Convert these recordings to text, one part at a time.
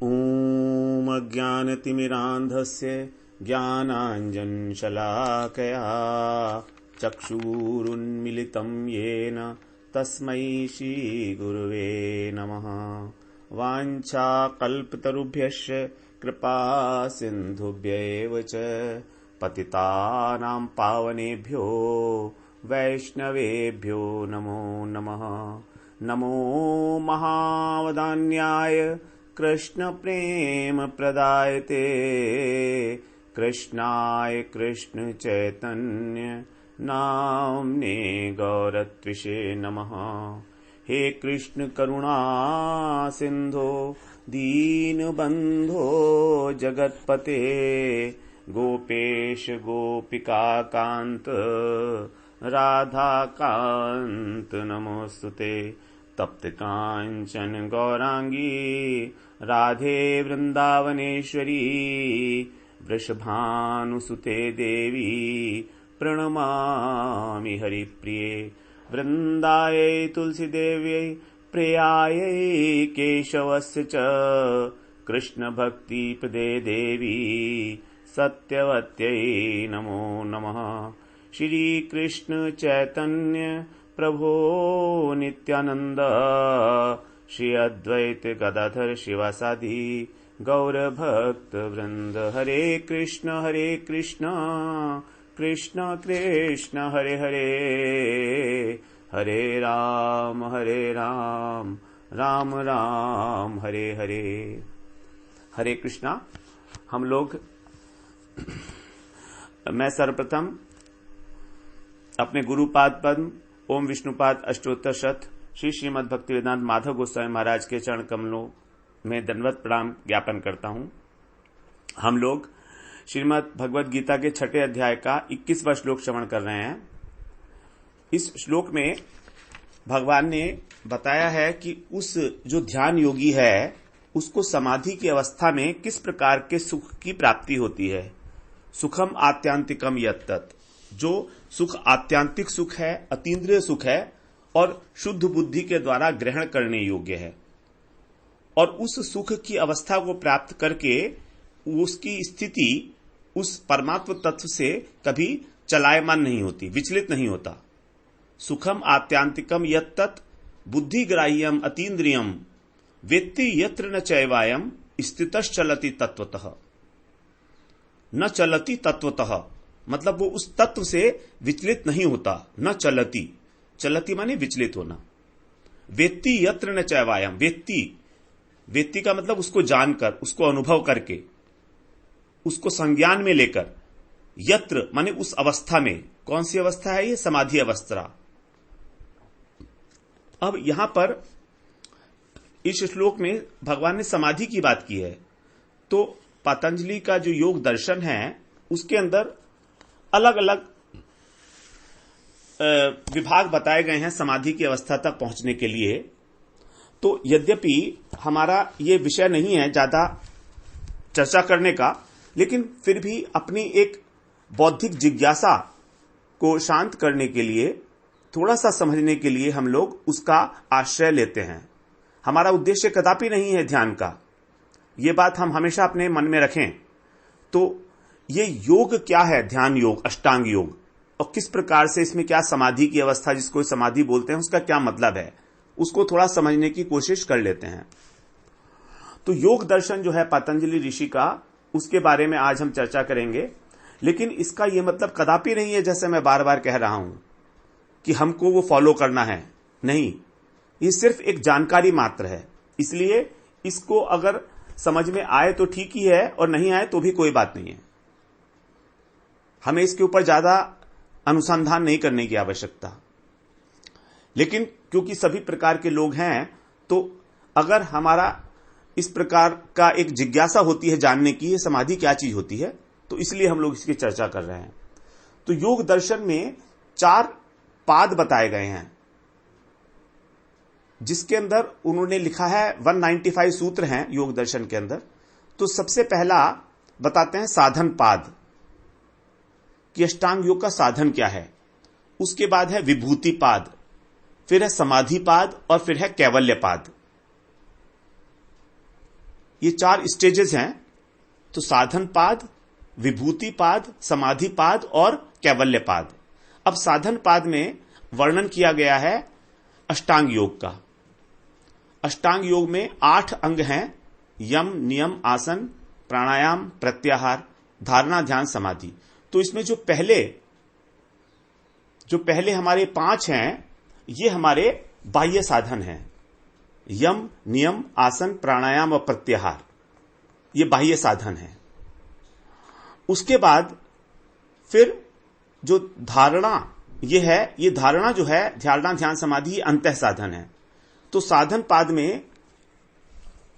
ॐ अज्ञानतिमिरान्धस्य ज्ञानाञ्जनशलाकया चक्षुरुन्मिलितं येन तस्मै श्रीगुरुवे नमः। वाञ्छाकल्पतरुभ्यश्च कृपा सिन्धुभ्यैव च पतितानां पावनेभ्यो वैष्णवेभ्यो नमो नमः। नमो महावदान्याय कृष्ण प्रेम प्रदायते कृष्णाय कृष्ण चैतन्य नाम्ने गौरत्विषे नमः। हे कृष्ण करुणा सिंधो दीनबंधो जगत्पते गोपेश गोपिका कांत राधा कांत नमोस्तुते। तप्त कांचन गौरांगी राधे वृंदावनेश्वरी वृषभानुसुते देवी प्रणमामि हरिप्रिये। वृंदायै तुलसीदेव्यै प्रियायै केशवस्य च कृष्णभक्तिपदे देवी सत्यवत्यै नमो नमः। श्री कृष्ण चैतन्य प्रभो नित्यानंद श्री अद्वैत गदाधर शिवासादि गौर भक्त वृंद। हरे कृष्ण कृष्ण कृष्ण हरे हरे हरे राम राम राम हरे हरे। हरे कृष्णा। हम लोग मैं सर्वप्रथम अपने गुरुपाद पद्म ओम विष्णुपाद अष्टोत्तर शत श्री श्रीमद् भक्तिवेदांत माधव गोस्वामी महाराज के चरण कमलों में दंडवत प्रणाम ज्ञापन करता हूं। हम लोग श्रीमद् भगवद गीता के 6ठे अध्याय का 21वां श्लोक श्रवण कर रहे हैं। इस श्लोक में भगवान ने बताया है कि उस जो ध्यान योगी है उसको समाधि की अवस्था में किस प्रकार के सुख की प्राप्ति होती है। सुखम आत्यांतिकम यत्तत्, जो सुख आत्यांतिक सुख है, अतीन्द्रिय सुख है और शुद्ध बुद्धि के द्वारा ग्रहण करने योग्य है। और उस सुख की अवस्था को प्राप्त करके उसकी स्थिति उस परमात्म तत्व से कभी चलायमान नहीं होती, विचलित नहीं होता। सुखम आत्यांतिकम यत्तत् बुद्धिग्राह्यम अतीन्द्रियम वेत्ति यत्र न चैवायम स्थितश्चलति तत्वतः। न चलति तत्वतः मतलब वो उस तत्व से विचलित नहीं होता। न चलति, चलति माने विचलित होना। वेत्ति यत्र न चैवायम, वेत्ति का मतलब उसको जानकर, उसको अनुभव करके, उसको संज्ञान में लेकर। यत्र माने उस अवस्था में। कौन सी अवस्था है ये? समाधि अवस्था। अब यहां पर इस श्लोक में भगवान ने समाधि की बात की है, तो पतंजलि का जो योग दर्शन है उसके अंदर अलग अलग विभाग बताए गए हैं समाधि की अवस्था तक पहुंचने के लिए। तो यद्यपि हमारा ये विषय नहीं है ज्यादा चर्चा करने का, लेकिन फिर भी अपनी एक बौद्धिक जिज्ञासा को शांत करने के लिए, थोड़ा सा समझने के लिए हम लोग उसका आश्रय लेते हैं। हमारा उद्देश्य कदापि नहीं है ध्यान का, ये बात हम हमेशा अपने मन में रखें। तो ये योग क्या है? ध्यान योग, अष्टांग योग, और किस प्रकार से इसमें क्या समाधि की अवस्था जिसको समाधि बोलते हैं उसका क्या मतलब है, उसको थोड़ा समझने की कोशिश कर लेते हैं। तो योग दर्शन जो है पतंजलि ऋषि का, उसके बारे में आज हम चर्चा करेंगे। लेकिन इसका यह मतलब कदापि नहीं है, जैसे मैं बार बार कह रहा हूं, कि हमको वो फॉलो करना है। नहीं, ये सिर्फ एक जानकारी मात्र है। इसलिए इसको अगर समझ में आए तो ठीक ही है, और नहीं आए तो भी कोई बात नहीं है। हमें इसके ऊपर ज्यादा अनुसंधान नहीं करने की आवश्यकता। लेकिन क्योंकि सभी प्रकार के लोग हैं, तो अगर हमारा इस प्रकार का एक जिज्ञासा होती है जानने की, ये समाधि क्या चीज होती है, तो इसलिए हम लोग इसकी चर्चा कर रहे हैं। तो योग दर्शन में 4 पाद बताए गए हैं, जिसके अंदर उन्होंने लिखा है 195 सूत्र हैं योग दर्शन के अंदर। तो सबसे पहला बताते हैं साधन पाद, कि अष्टांग योग का साधन क्या है। उसके बाद है विभूति पाद, फिर है समाधि पाद, और फिर है कैवल्य पाद। ये 4 स्टेजेस हैं। तो साधनपाद, विभूतिपाद, समाधिपाद और कैवल्यपाद। अब साधनपाद में वर्णन किया गया है अष्टांग योग का। अष्टांग योग में 8 अंग हैं, यम, नियम, आसन, प्राणायाम, प्रत्याहार, धारणा, ध्यान, समाधि। तो इसमें जो पहले हमारे 5 हैं, ये हमारे बाह्य साधन हैं। यम, नियम, आसन, प्राणायाम और प्रत्याहार, ये बाह्य साधन हैं। उसके बाद फिर जो धारणा ये है, ये धारणा जो है, धारणा, ध्यान, समाधि, ये अंतः साधन है। तो साधन पाद में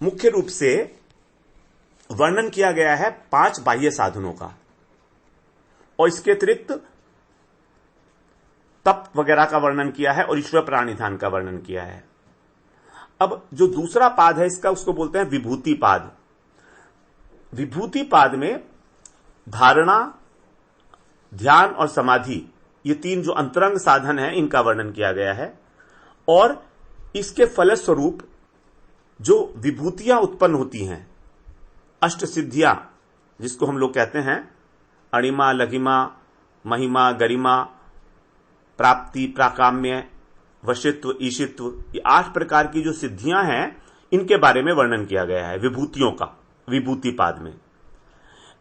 मुख्य रूप से वर्णन किया गया है 5 बाह्य साधनों का, और इसके अतिरिक्त तप वगैरह का वर्णन किया है और ईश्वर प्राणिधान का वर्णन किया है। अब जो दूसरा पाद है इसका, उसको बोलते हैं विभूति पाद। विभूति पाद में धारणा, ध्यान और समाधि, ये 3 जो अंतरंग साधन हैं, इनका वर्णन किया गया है। और इसके फलस्वरूप जो विभूतियां उत्पन्न होती हैं, अष्ट सिद्धियां, जिसको हम लोग कहते हैं अणिमा, लघिमा, महिमा, गरिमा, प्राप्ति, प्राकाम्य, वशित्व, ईशित्व, ये 8 प्रकार की जो सिद्धियां हैं, इनके बारे में वर्णन किया गया है विभूतियों का, विभूति पाद में।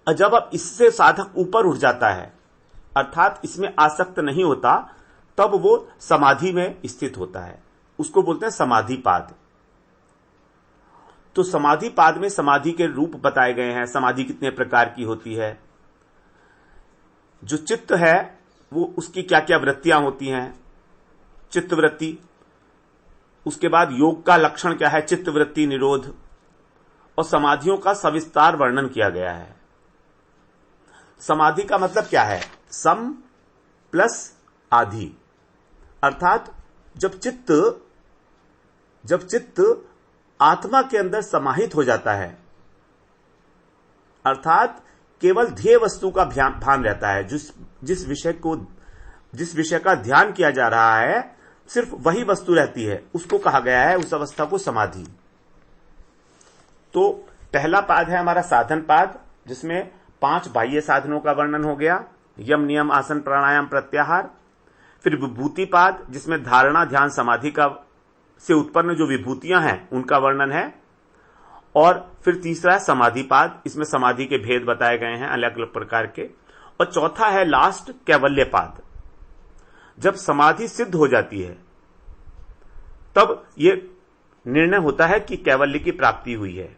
जब अब इससे साधक ऊपर उठ जाता है, अर्थात इसमें आसक्त नहीं होता, तब वो समाधि में स्थित होता है, उसको बोलते हैं समाधि पाद। तो समाधि पाद में समाधि के रूप बताए गए हैं, समाधि कितने प्रकार की होती है, जो चित्त है वो उसकी क्या क्या वृत्तियां होती हैं, चित्त वृत्ति। उसके बाद योग का लक्षण क्या है, चित्त वृत्ति निरोध, और समाधियों का सविस्तार वर्णन किया गया है। समाधि का मतलब क्या है, सम प्लस आधि, अर्थात जब चित्त आत्मा के अंदर समाहित हो जाता है, अर्थात केवल ध्येय वस्तु का भान रहता है, जिस विषय का ध्यान किया जा रहा है, सिर्फ वही वस्तु रहती है, उसको कहा गया है, उस अवस्था को समाधि। तो पहला पाद है हमारा साधन पाद, जिसमें 5 बाह्य साधनों का वर्णन हो गया, यम, नियम, आसन, प्राणायाम, प्रत्याहार। फिर विभूति पाद, जिसमें धारणा, ध्यान, समाधि का से उत्पन्न जो विभूतियां हैं, उनका वर्णन है। और फिर तीसरा है समाधि पाद, इसमें समाधि के भेद बताए गए हैं अलग अलग प्रकार के। और चौथा है लास्ट कैवल्य पाद, जब समाधि सिद्ध हो जाती है तब यह निर्णय होता है कि कैवल्य की प्राप्ति हुई है।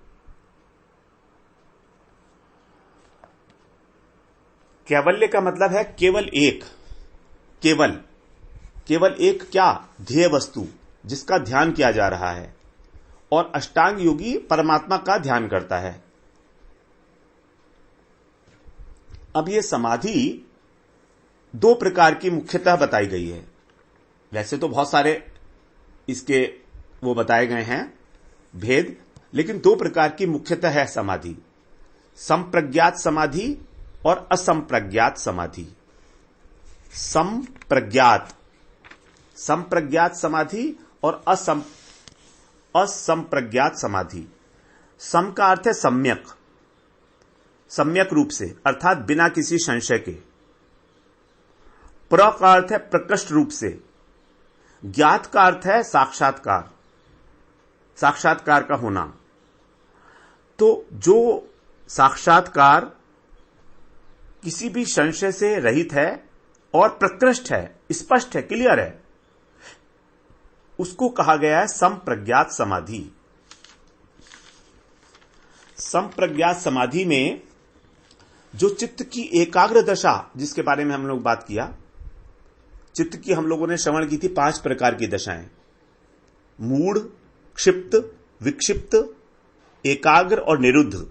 कैवल्य का मतलब है केवल एक, केवल एक क्या, ध्येय वस्तु जिसका ध्यान किया जा रहा है। और अष्टांग योगी परमात्मा का ध्यान करता है। अब यह समाधि 2 प्रकार की मुख्यतः बताई गई है। वैसे तो बहुत सारे इसके वो बताए गए हैं भेद, लेकिन 2 प्रकार की मुख्यतः है समाधि, संप्रज्ञात समाधि और असंप्रज्ञात समाधि। संप्रज्ञात समाधि और असंप्रज्ञात समाधि। सम का अर्थ है सम्यक रूप से, अर्थात बिना किसी संशय के। प्र का अर्थ है प्रकृष्ट रूप से। ज्ञात का अर्थ है साक्षात्कार का होना। तो जो साक्षात्कार किसी भी संशय से रहित है और प्रकृष्ट है, स्पष्ट है, क्लियर है, उसको कहा गया है संप्रज्ञात समाधि। संप्रज्ञात समाधि में जो चित्त की एकाग्र दशा, जिसके बारे में हम लोग बात किया, चित्त की हम लोगों ने श्रवण की थी 5 प्रकार की दशाएं, मूढ़, क्षिप्त, विक्षिप्त, एकाग्र और निरुद्ध।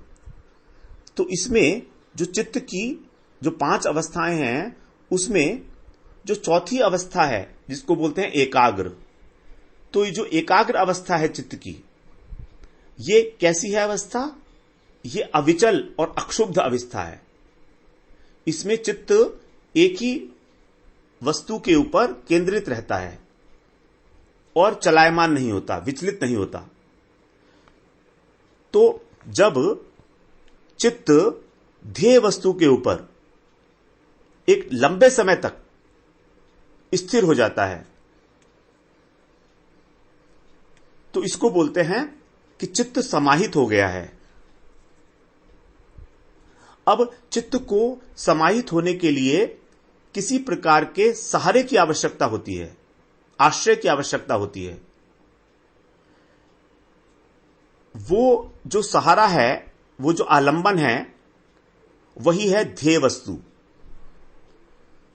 तो इसमें जो चित्त की जो 5 अवस्थाएं हैं, उसमें जो चौथी अवस्था है जिसको बोलते हैं एकाग्र, तो ये जो एकाग्र अवस्था है चित्त की, ये कैसी है अवस्था, ये अविचल और अक्षुब्ध अवस्था है। इसमें चित्त एक ही वस्तु के ऊपर केंद्रित रहता है और चलायमान नहीं होता, विचलित नहीं होता। तो जब चित्त ध्येय वस्तु के ऊपर एक लंबे समय तक स्थिर हो जाता है तो इसको बोलते हैं कि चित्त समाहित हो गया है। अब चित्त को समाहित होने के लिए किसी प्रकार के सहारे की आवश्यकता होती है, आश्रय की आवश्यकता होती है। वो जो सहारा है, वो जो आलंबन है, वही है ध्येय वस्तु।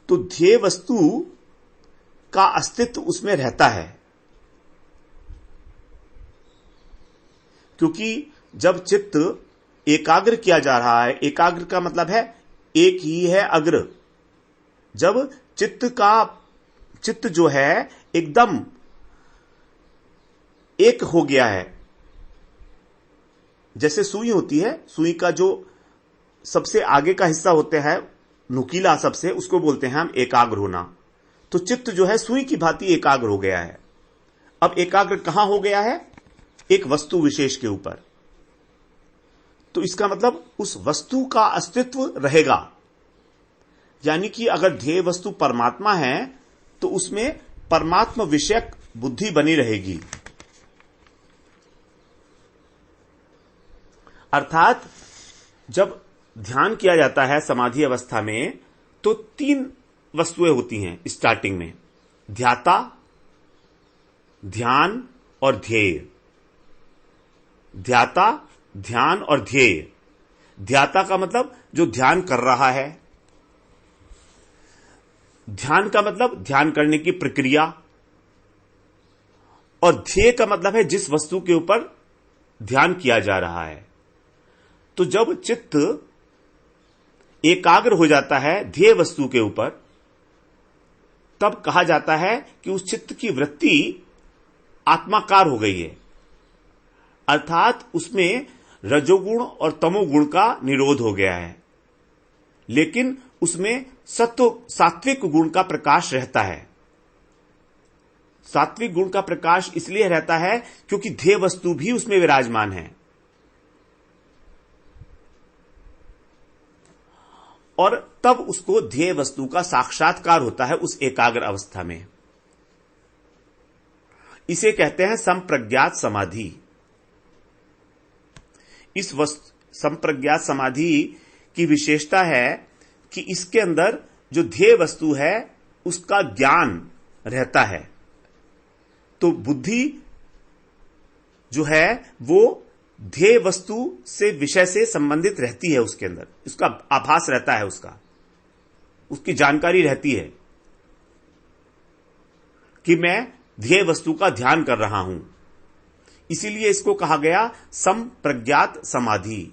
तो ध्येय वस्तु का अस्तित्व उसमें रहता है, क्योंकि जब चित्त एकाग्र किया जा रहा है, एकाग्र का मतलब है एक ही है अग्र। जब चित्त जो है एकदम एक हो गया है, जैसे सुई होती है, सुई का जो सबसे आगे का हिस्सा होता है नुकीला सबसे, उसको बोलते हैं हम एकाग्र होना। तो चित्त जो है सुई की भांति एकाग्र हो गया है। अब एकाग्र कहां हो गया है? एक वस्तु विशेष के ऊपर। तो इसका मतलब उस वस्तु का अस्तित्व रहेगा, यानी कि अगर ध्येय वस्तु परमात्मा है तो उसमें परमात्मा विषयक बुद्धि बनी रहेगी। अर्थात जब ध्यान किया जाता है समाधि अवस्था में तो 3 वस्तुएं होती हैं स्टार्टिंग में, ध्याता, ध्यान और ध्येय। ध्याता, ध्यान और ध्येय। ध्याता का मतलब जो ध्यान कर रहा है, ध्यान का मतलब ध्यान करने की प्रक्रिया, और ध्येय का मतलब है जिस वस्तु के ऊपर ध्यान किया जा रहा है। तो जब चित्त एकाग्र हो जाता है ध्येय वस्तु के ऊपर, तब कहा जाता है कि उस चित्त की वृत्ति आत्माकार हो गई है, अर्थात उसमें रजोगुण और तमोगुण का निरोध हो गया है, लेकिन उसमें सात्विक गुण का प्रकाश रहता है। सात्विक गुण का प्रकाश इसलिए रहता है क्योंकि ध्येय वस्तु भी उसमें विराजमान है, और तब उसको ध्येय वस्तु का साक्षात्कार होता है उस एकाग्र अवस्था में। इसे कहते हैं संप्रज्ञात समाधि। इस संप्रज्ञात समाधि की विशेषता है कि इसके अंदर जो ध्येय वस्तु है उसका ज्ञान रहता है। तो बुद्धि जो है वो ध्येय वस्तु से, विषय से संबंधित रहती है, उसके अंदर उसका आभास रहता है, उसकी जानकारी रहती है कि मैं ध्येय वस्तु का ध्यान कर रहा हूं। इसीलिए इसको कहा गया संप्रज्ञात समाधि।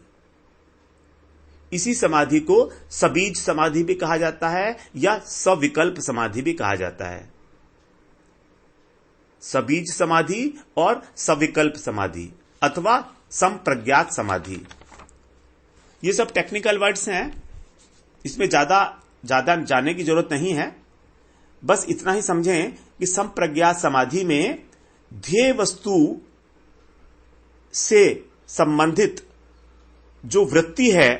इसी समाधि को सबीज समाधि भी कहा जाता है या सविकल्प समाधि भी कहा जाता है। सबीज समाधि और सविकल्प समाधि अथवा संप्रज्ञात समाधि, ये सब टेक्निकल वर्ड्स हैं, इसमें ज्यादा जानने की जरूरत नहीं है। बस इतना ही समझें कि संप्रज्ञात समाधि में ध्येय वस्तु से संबंधित जो वृत्ति है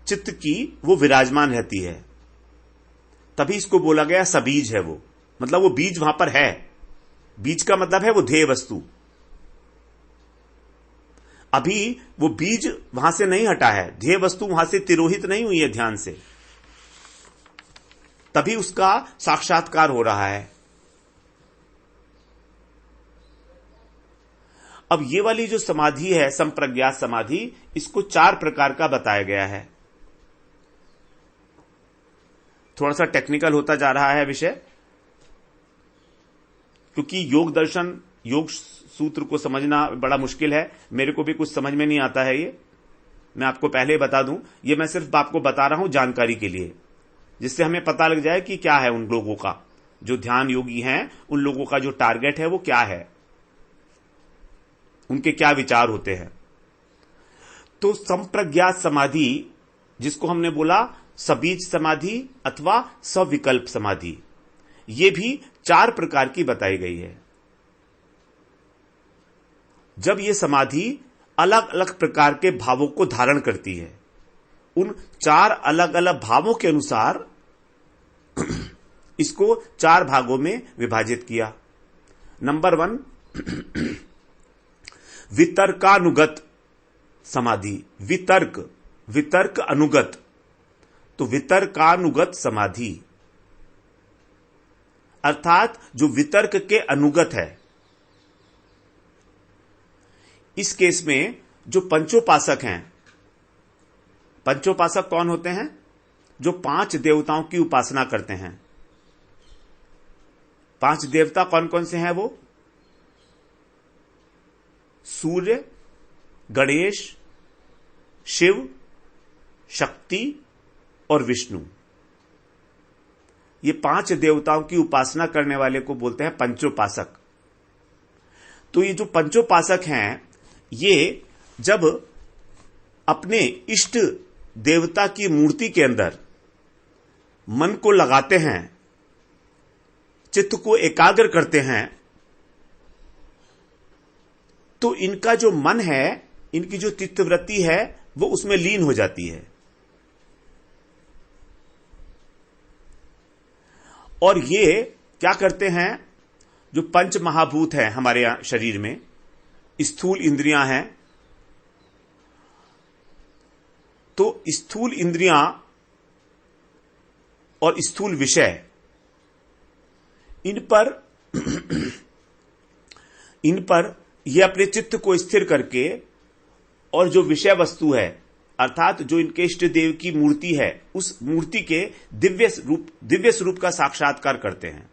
चित्त की, वो विराजमान रहती है। तभी इसको बोला गया सबीज है वो, मतलब वो बीज वहां पर है। बीज का मतलब है वो ध्येय वस्तु। अभी वो बीज वहां से नहीं हटा है, ध्येय वस्तु वहां से तिरोहित नहीं हुई है ध्यान से, तभी उसका साक्षात्कार हो रहा है। अब ये वाली जो समाधि है संप्रज्ञात समाधि, इसको 4 प्रकार का बताया गया है। थोड़ा सा टेक्निकल होता जा रहा है विषय, क्योंकि योग दर्शन, योग सूत्र को समझना बड़ा मुश्किल है। मेरे को भी कुछ समझ में नहीं आता है। ये मैं आपको पहले ही बता दूं, ये मैं सिर्फ आपको बता रहा हूं जानकारी के लिए, जिससे हमें पता लग जाए कि क्या है उन लोगों का, जो ध्यान योगी हैं, उन लोगों का जो टारगेट है वो क्या है, उनके क्या विचार होते हैं। तो संप्रज्ञात समाधि, जिसको हमने बोला सबीज समाधि अथवा सविकल्प समाधि, ये भी 4 प्रकार की बताई गई है। जब ये समाधि अलग अलग प्रकार के भावों को धारण करती है। उन 4 अलग अलग भावों के अनुसार इसको 4 भागों में विभाजित किया। नंबर 1, वितर्कानुगत समाधि। वितर्क अनुगत, तो वितर्कानुगत समाधि अर्थात जो वितर्क के अनुगत है। इस केस में जो पंचोपासक हैं, पंचोपासक कौन होते हैं? जो 5 देवताओं की उपासना करते हैं। 5 देवता कौन कौन से हैं? वो सूर्य, गणेश, शिव, शक्ति और विष्णु। ये 5 देवताओं की उपासना करने वाले को बोलते हैं पंचोपासक। तो ये जो पंचोपासक हैं, ये जब अपने इष्ट देवता की मूर्ति के अंदर मन को लगाते हैं, चित्त को एकाग्र करते हैं, तो इनका जो मन है, इनकी जो चित्तवृत्ति है, वो उसमें लीन हो जाती है। और ये क्या करते हैं? जो पंच महाभूत हैं हमारे यहां शरीर में, स्थूल इंद्रियां हैं, तो स्थूल इंद्रियां और स्थूल विषय, इन पर ये अपने चित्त को स्थिर करके, और जो विषय वस्तु है अर्थात जो इनके इष्ट देव की मूर्ति है, उस मूर्ति के दिव्य स्वरूप का साक्षात्कार करते हैं।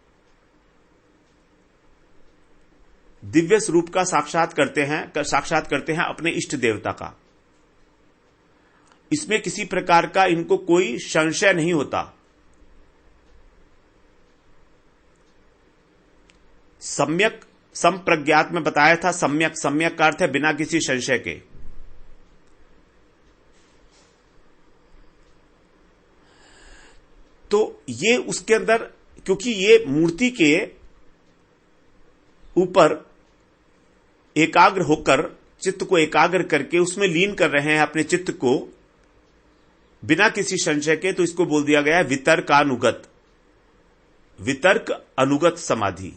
दिव्य स्वरूप का साक्षात करते हैं अपने इष्ट देवता का। इसमें किसी प्रकार का इनको कोई संशय नहीं होता। सम्यक संप्रज्ञात में बताया था, सम्यक का अर्थ है बिना किसी संशय के। तो ये उसके अंदर, क्योंकि ये मूर्ति के ऊपर एकाग्र होकर, चित्त को एकाग्र करके उसमें लीन कर रहे हैं अपने चित्त को बिना किसी संशय के, तो इसको बोल दिया गया है वितर्क अनुगत समाधि।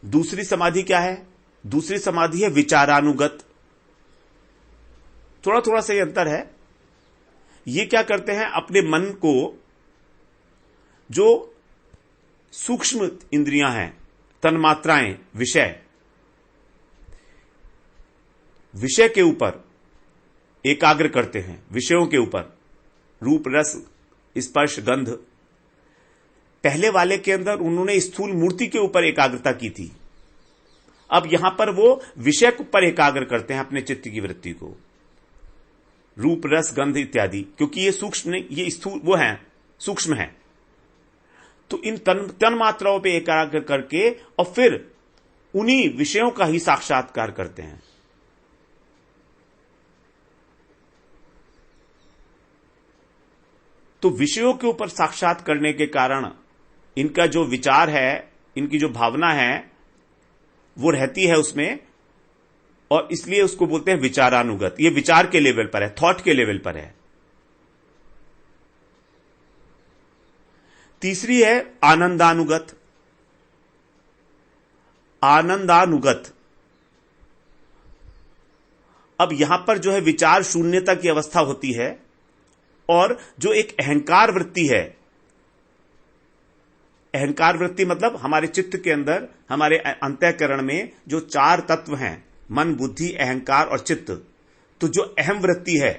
दूसरी समाधि क्या है? दूसरी समाधि है विचारानुगत। थोड़ा थोड़ा सा ये अंतर है। ये क्या करते हैं? अपने मन को, जो सूक्ष्म इंद्रियां हैं, तन्मात्राएं, विषय के ऊपर एकाग्र करते हैं। विषयों के ऊपर, रूप, रस, स्पर्श, गंध। पहले वाले के अंदर उन्होंने स्थूल मूर्ति के ऊपर एकाग्रता की थी। अब यहां पर वो विषय के ऊपर एकाग्र करते हैं अपने चित्त की वृत्ति को, रूप, रस, गंध इत्यादि, क्योंकि ये सूक्ष्म नहीं, ये स्थूल वो हैं, सूक्ष्म है। तो इन तन मात्राओं पे एकाग्र करके और फिर उन्हीं विषयों का ही साक्षात्कार करते हैं। तो विषयों के ऊपर साक्षात करने के कारण इनका जो विचार है, इनकी जो भावना है, वो रहती है उसमें, और इसलिए उसको बोलते हैं विचारानुगत। ये विचार के लेवल पर है, थॉट के लेवल पर है। तीसरी है आनंदानुगत। अब यहां पर जो है विचार शून्यता की अवस्था होती है, और जो एक अहंकार वृत्ति है, अहंकार वृत्ति मतलब हमारे चित्त के अंदर, हमारे अंतःकरण में जो 4 तत्व हैं, मन, बुद्धि, अहंकार और चित्त, तो जो अहम वृत्ति है,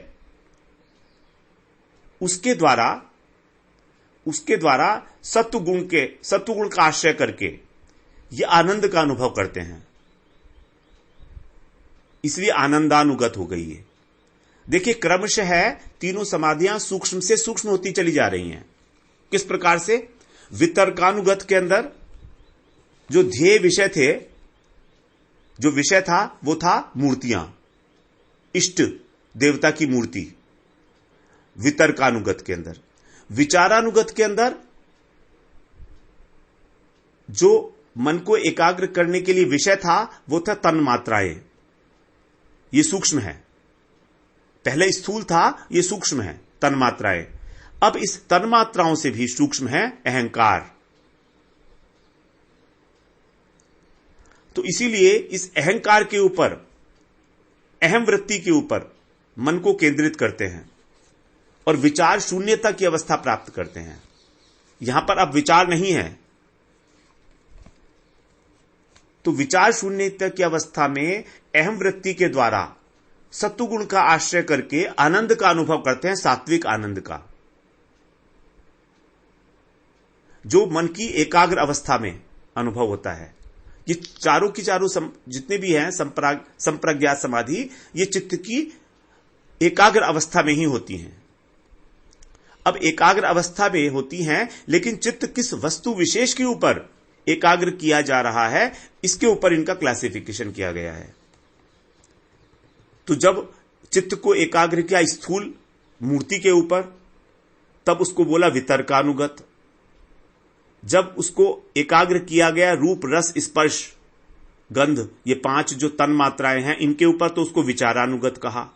उसके द्वारा सत्वगुण का आश्रय करके ये आनंद का अनुभव करते हैं। इसलिए आनंदानुगत हो गई है। देखिए, क्रमशः है तीनों समाधियां सूक्ष्म से सूक्ष्म होती चली जा रही हैं। किस प्रकार से? वितर्कानुगत के अंदर जो ध्येय विषय थे, जो विषय था वो था मूर्तियां, इष्ट देवता की मूर्ति, वितर्कानुगत के अंदर। विचारानुगत के अंदर जो मन को एकाग्र करने के लिए विषय था वो था तन मात्राएं। ये सूक्ष्म है, पहले स्थूल था, ये सूक्ष्म है तन मात्राएं। अब इस तन मात्राओं से भी सूक्ष्म है अहंकार। तो इसीलिए इस अहंकार के ऊपर, अहम वृत्ति के ऊपर मन को केंद्रित करते हैं और विचार शून्यता की अवस्था प्राप्त करते हैं। यहां पर अब विचार नहीं है, तो विचार शून्यता की अवस्था में अहम वृत्ति के द्वारा सत्वगुण का आश्रय करके आनंद का अनुभव करते हैं, सात्विक आनंद का, जो मन की एकाग्र अवस्था में अनुभव होता है। ये चारों की चारों जितने भी हैं संप्रज्ञात समाधि, ये चित्त की एकाग्र अवस्था में ही होती हैं। अब एकाग्र अवस्था में होती हैं, लेकिन चित्त किस वस्तु विशेष के ऊपर एकाग्र किया जा रहा है, इसके ऊपर इनका क्लासिफिकेशन किया गया है। तो जब चित्त को एकाग्र किया स्थूल मूर्ति के ऊपर, तब उसको बोला वितर्कानुगत। जब उसको एकाग्र किया गया रूप, रस, स्पर्श, गंध, ये 5 जो तन मात्राएं हैं इनके ऊपर, तो उसको विचारानुगत कहा।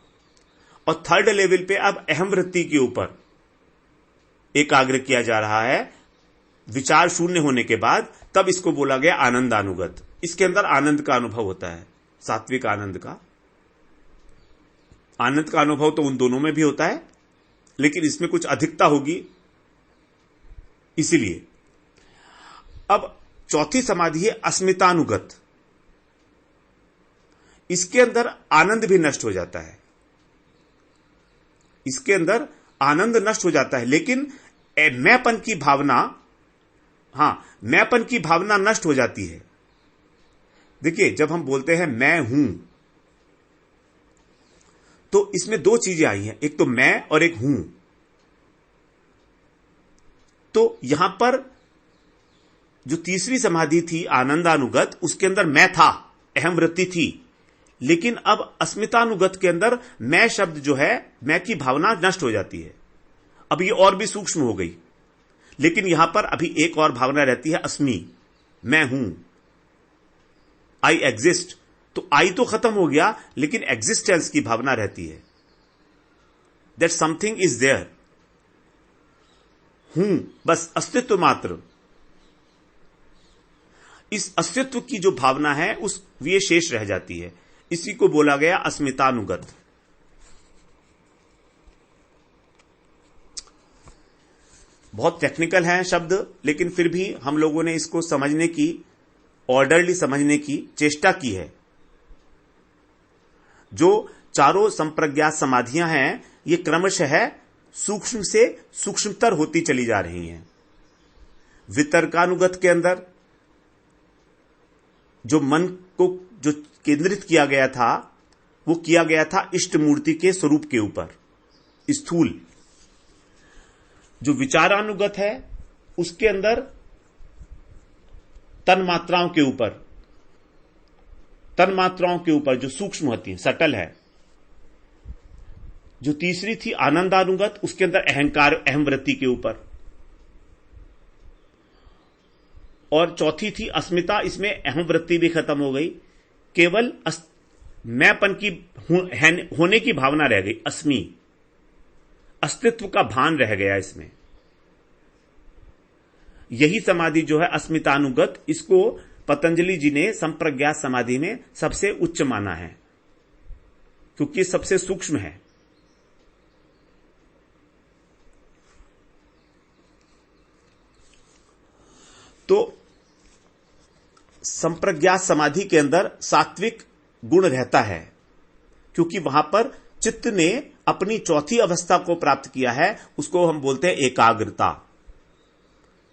और थर्ड लेवल पे अब अहम वृत्ति के ऊपर एकाग्र किया जा रहा है विचार शून्य होने के बाद, तब इसको बोला गया आनंदानुगत। इसके अंदर आनंद का अनुभव होता है, सात्विक आनंद का। आनंद का अनुभव तो उन दोनों में भी होता है, लेकिन इसमें कुछ अधिकता होगी, इसीलिए। अब चौथी समाधि है अस्मितानुगत। इसके अंदर आनंद भी नष्ट हो जाता है, इसके अंदर आनंद नष्ट हो जाता है, लेकिन मैंपन की भावना, मैंपन की भावना नष्ट हो जाती है। देखिए, जब हम बोलते हैं मैं हूं, तो इसमें 2 चीजें आई हैं, एक तो मैं और एक हूं। तो यहां पर जो तीसरी समाधि थी आनंदानुगत, उसके अंदर मैं था, अहम वृत्ति थी, लेकिन अब अस्मितानुगत के अंदर मैं शब्द जो है, मैं की भावना नष्ट हो जाती है। अब ये और भी सूक्ष्म हो गई, लेकिन यहां पर अभी एक और भावना रहती है, अस्मि, मैं हूं, आई एग्जिस्ट। तो आई तो खत्म हो गया, लेकिन एग्जिस्टेंस की भावना रहती है, दैट समथिंग इज देयर। हूं बस अस्तित्व मात्र, इस अस्तित्व की जो भावना है उस ये शेष रह जाती है। इसी को बोला गया अस्मितानुगत। बहुत टेक्निकल है शब्द, लेकिन फिर भी हम लोगों ने इसको समझने की, ऑर्डरली समझने की चेष्टा की है। जो चारों संप्रज्ञात समाधियां हैं, ये क्रमशः सूक्ष्म से सूक्ष्मतर होती चली जा रही हैं। वितर्कानुगत के अंदर जो मन को जो केंद्रित किया गया था, वो किया गया था इष्ट मूर्ति के स्वरूप के ऊपर, स्थूल। जो विचारानुगत है, उसके अंदर तन मात्राओं के ऊपर, तन मात्राओं के ऊपर जो सूक्ष्म होती है, सटल है। जो तीसरी थी आनंदानुगत, उसके अंदर अहंकार, अहम वृत्ति के ऊपर। और चौथी थी अस्मिता, इसमें अहम वृत्ति भी खत्म हो गई, केवल मैंपन की होने की भावना रह गई, अस्मि, अस्तित्व का भान रह गया इसमें। यही समाधि जो है अस्मितानुगत, इसको पतंजलि जी ने संप्रज्ञात समाधि में सबसे उच्च माना है, क्योंकि सबसे सूक्ष्म है। तो संप्रज्ञात समाधि के अंदर सात्विक गुण रहता है, क्योंकि वहां पर चित्त ने अपनी चौथी अवस्था को प्राप्त किया है, उसको हम बोलते हैं एकाग्रता।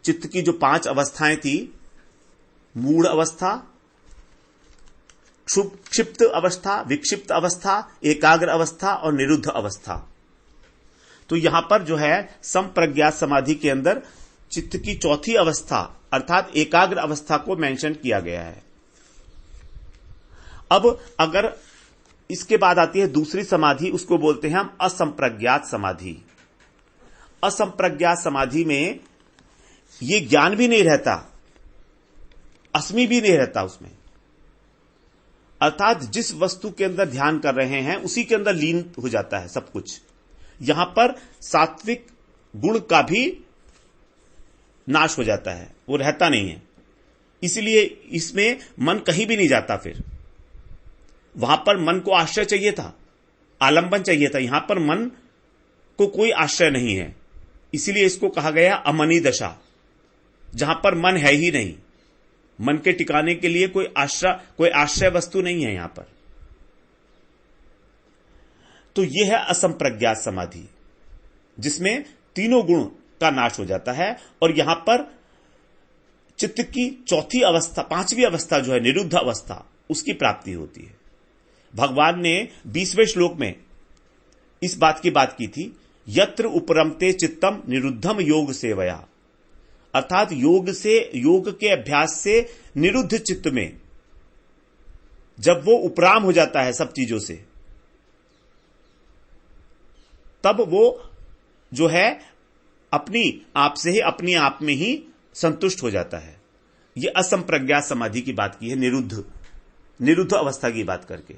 चित्त की जो 5 अवस्थाएं थी, मूढ़ अवस्था, क्षिप्त अवस्था, विक्षिप्त अवस्था, एकाग्र अवस्था और निरुद्ध अवस्था। तो यहां पर जो है संप्रज्ञात समाधि के अंदर चित्त की चौथी अवस्था अर्थात एकाग्र अवस्था को मेंशन किया गया है। अब अगर इसके बाद आती है दूसरी समाधि, उसको बोलते हैं हम असंप्रज्ञात समाधि। असंप्रज्ञात समाधि में यह ज्ञान भी नहीं रहता, अस्मि भी नहीं रहता उसमें। अर्थात जिस वस्तु के अंदर ध्यान कर रहे हैं उसी के अंदर लीन हो जाता है सब कुछ। यहां पर सात्विक गुण का भी नाश हो जाता है, वो रहता नहीं है। इसलिए इसमें मन कहीं भी नहीं जाता। फिर वहां पर मन को आश्रय चाहिए था, आलंबन चाहिए था। यहां पर मन को कोई आश्रय नहीं है, इसीलिए इसको कहा गया अमनी दशा, जहां पर मन है ही नहीं। मन के टिकाने के लिए कोई आश्रय वस्तु नहीं है यहां पर। तो यह है असंप्रज्ञात समाधि, जिसमें तीनों गुण का नाश हो जाता है। और यहां पर चित्त की चौथी अवस्था, पांचवी अवस्था जो है निरुद्ध अवस्था, उसकी प्राप्ति होती है। भगवान ने 20वें श्लोक में इस बात की बात की थी, यत्र उपरमते चित्तम निरुद्धम योग सेवया। अर्थात योग के अभ्यास से निरुद्ध चित्त में जब वो उपराम हो जाता है सब चीजों से, तब वो जो है अपनी आप से ही, अपनी आप में ही संतुष्ट हो जाता है। ये असंप्रज्ञात समाधि की बात की है, निरुद्ध अवस्था की बात करके।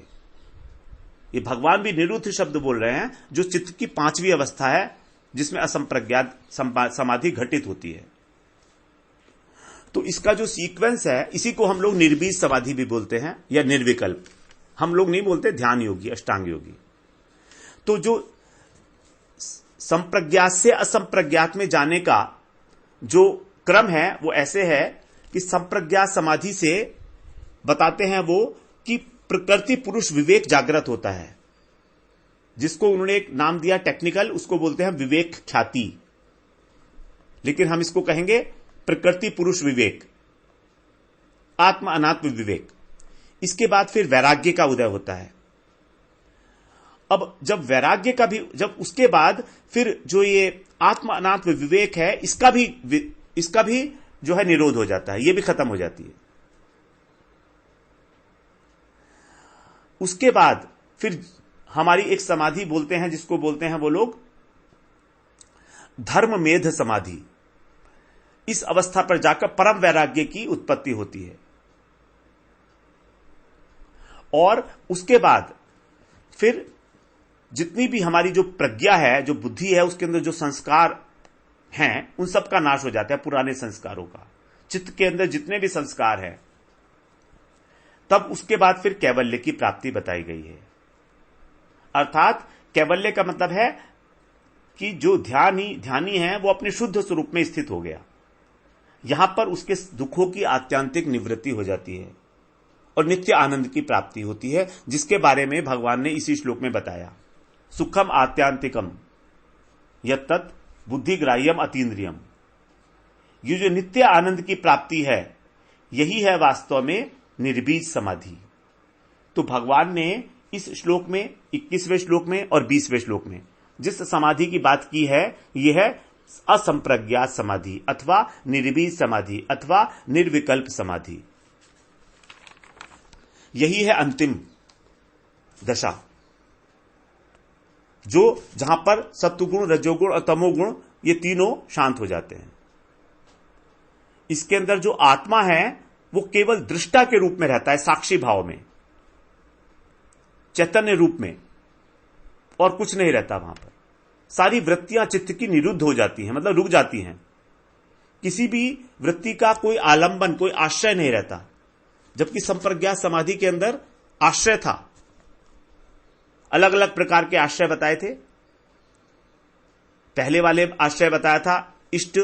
ये भगवान भी निरुद्ध शब्द बोल रहे हैं, जो चित्त की पांचवी अवस्था है, जिसमें असंप्रज्ञात समाधि घटित होती है। तो इसका जो सीक्वेंस है, इसी को हम लोग निर्बीज समाधि भी बोलते हैं, या निर्विकल्प। हम लोग नहीं बोलते ध्यान योगी, अष्टांग योगी। तो जो संप्रज्ञात से असंप्रज्ञात में जाने का जो क्रम है, वो ऐसे है कि संप्रज्ञात समाधि से बताते हैं वो कि प्रकृति पुरुष विवेक जागृत होता है, जिसको उन्होंने एक नाम दिया टेक्निकल, उसको बोलते हैं विवेक ख्याति, लेकिन हम इसको कहेंगे प्रकृति पुरुष विवेक, आत्म अनात्म विवेक। इसके बाद फिर वैराग्य का उदय होता है। अब जब वैराग्य का भी, जब उसके बाद फिर जो ये आत्म अनात्म विवेक है, इसका भी जो है निरोध हो जाता है, ये भी खत्म हो जाती है। उसके बाद फिर हमारी एक समाधि बोलते हैं, जिसको बोलते हैं वो लोग धर्ममेध समाधि। इस अवस्था पर जाकर परम वैराग्य की उत्पत्ति होती है। और उसके बाद फिर जितनी भी हमारी जो प्रज्ञा है, जो बुद्धि है, उसके अंदर जो संस्कार हैं, उन सब का नाश हो जाता है, पुराने संस्कारों का। चित्त के अंदर जितने भी संस्कार हैं, तब उसके बाद फिर कैवल्य की प्राप्ति बताई गई है। अर्थात कैवल्य का मतलब है कि जो ध्यानी है वो अपने शुद्ध स्वरूप में स्थित हो गया। यहां पर उसके दुखों की आत्यांतिक निवृत्ति हो जाती है और नित्य आनंद की प्राप्ति होती है, जिसके बारे में भगवान ने इसी श्लोक में बताया, सुखम आत्यांतिकम यत्तत् बुद्धिग्राह्यम अतीन्द्रियम। ये जो नित्य आनंद की प्राप्ति है, यही है वास्तव में निर्बीज समाधि। तो भगवान ने इस श्लोक में, 21वें श्लोक में और 20वें श्लोक में जिस समाधि की बात की है, यह है असंप्रज्ञात समाधि अथवा निर्बीज समाधि अथवा निर्विकल्प समाधि। यही है अंतिम दशा, जहां पर सत्वगुण, रजोगुण और तमोगुण ये तीनों शांत हो जाते हैं। इसके अंदर जो आत्मा है वो केवल दृष्टा के रूप में रहता है, साक्षी भाव में, चैतन्य रूप में, और कुछ नहीं रहता वहां पर। सारी वृत्तियां चित्त की निरुद्ध हो जाती हैं, मतलब रुक जाती हैं। किसी भी वृत्ति का कोई आलंबन, कोई आश्रय नहीं रहता। जबकि संप्रज्ञात समाधि के अंदर आश्रय था, अलग अलग प्रकार के आश्रय बताए थे। पहले वाले आश्रय बताया था इष्ट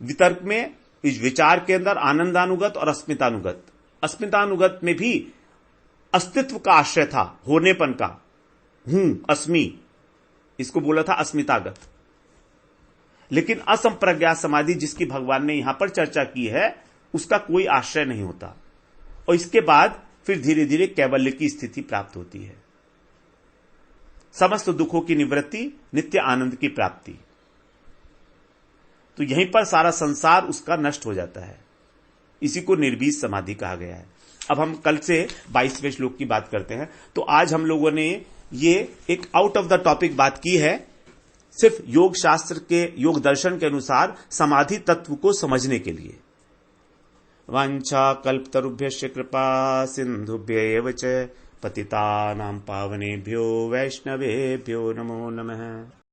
वितर्क में, इस विचार के अंदर आनंदानुगत और अस्मितानुगत। अस्मितानुगत में भी अस्तित्व का आश्रय था, होनेपन का, हूं, अस्मि, इसको बोला था अस्मितागत। लेकिन असंप्रज्ञात समाधि जिसकी भगवान ने यहां पर चर्चा की है, उसका कोई आश्रय नहीं होता। और इसके बाद फिर धीरे धीरे कैवल्य की स्थिति प्राप्त होती है, समस्त दुखों की निवृत्ति, नित्य आनंद की प्राप्ति। तो यहीं पर सारा संसार उसका नष्ट हो जाता है। इसी को निर्बीज समाधि कहा गया है। अब हम कल से 22वें श्लोक की बात करते हैं। तो आज हम लोगों ने ये एक आउट ऑफ द टॉपिक बात की है, सिर्फ योग शास्त्र के, योग दर्शन के अनुसार समाधि तत्व को समझने के लिए। वाञ्छाकल्पतरुभ्यश्च कृपा सिन्धुभ्य एव च पतितानां पावनेभ्यो वैष्णवेभ्यो नमो नमः।